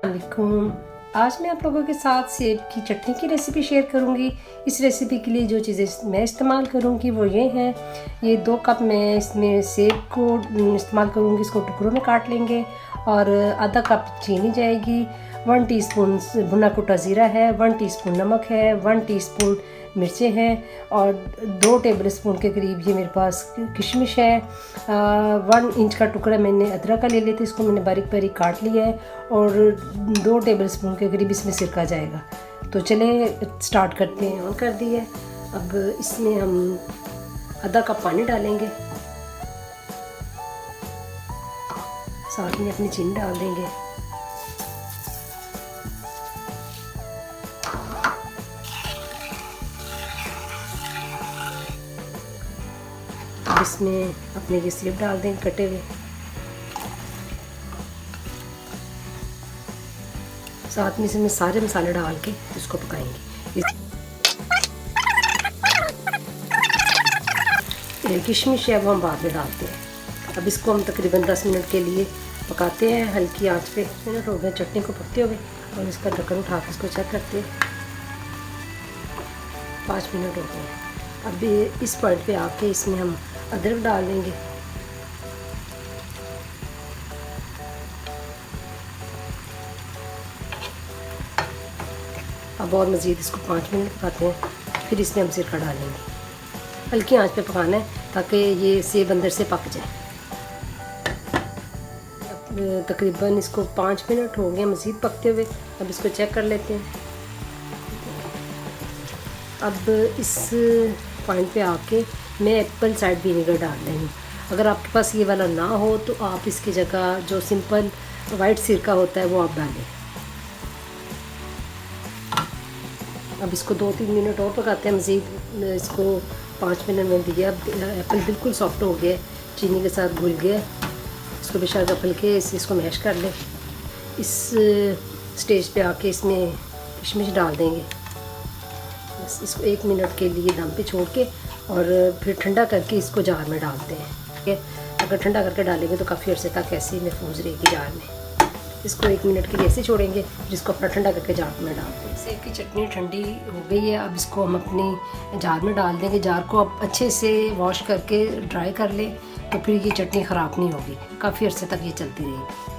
वालेकुम। आज मैं आप लोगों के साथ सेब की चटनी की रेसिपी शेयर करूंगी। इस रेसिपी के लिए जो चीज़ें मैं इस्तेमाल करूंगी वो ये हैं। ये 2 कप मैं इसमें सेब को इस्तेमाल करूंगी, इसको टुकड़ों में काट लेंगे। और आधा कप चीनी जाएगी, 1 टीस्पून भुना कुटा ज़ीरा है, 1 टीस्पून नमक है, 1 टीस्पून मिर्चें हैं और 2 टेबल स्पून के करीब ये मेरे पास किशमिश है। 1 इंच का टुकड़ा मैंने अदरक का ले लिया था, इसको मैंने बारीक बारीक काट लिया है। और 2 टेबल स्पून के करीब इसमें सिरका जाएगा। तो चले स्टार्ट करते हैं। ऑन कर दिया है। अब इसमें हम आधा कप पानी डालेंगे, साथ में अपनी चीनी डाल देंगे। अब इसमें अपने ये सेब डाल देंगे कटे हुए, साथ में इसमें सारे मसाले डाल के इसको पकाएंगे। किशमिश है वो हम बाद में डालते हैं। अब इसको हम तकरीबन 10 मिनट के लिए पकाते हैं हल्की आंच पे। मिनट हो गए चटनी को पकते हुए और इसका ढक्कन उठा के इसको चेक करते हैं। 5 मिनट हो गए। अब इस पॉइंट पे आके इसमें हम अदरक डाल देंगे। अब और मज़ीद इसको 5 मिनट पकाते हैं, फिर इसमें हम सिरका डालेंगे। हल्की आंच पे पकाना है ताकि ये सेब अंदर से पक जाए। अब तकरीबन इसको 5 मिनट हो गए मज़ीद पकते हुए। अब इसको चेक कर लेते हैं। अब इस पॉइंट पे आके मैं एप्पल साइड विनेगर डाल रही हूँ। अगर आपके पास ये वाला ना हो तो आप इसकी जगह जो सिंपल वाइट सिरका होता है वो आप डालें। अब इसको 2-3 मिनट और पकाते हैं मज़ीद। इसको 5 मिनट में दिया। अब एप्पल बिल्कुल सॉफ्ट हो गया, चीनी के साथ घुल गया। इसको बेशक रफल के इसको मैश कर लें। इस स्टेज पे आके इसमें किशमिश डाल देंगे। बस इसको 1 मिनट के लिए दम पे छोड़ के और फिर ठंडा करके इसको जार में डालते हैं। ठीक है, अगर ठंडा करके डालेंगे तो काफ़ी अर्से तक ऐसे ही महफूज रहेगी जार में। इसको 1 मिनट के लिए ऐसे छोड़ेंगे, जिसको अपना ठंडा करके जार में डालते हैं। सेब की चटनी ठंडी हो गई है। अब इसको हम अपनी जार में डाल देंगे। जार को आप अच्छे से वॉश करके ड्राई कर लें तो फिर ये चटनी ख़राब नहीं होगी, काफ़ी अर्से तक ये चलती रहेगी।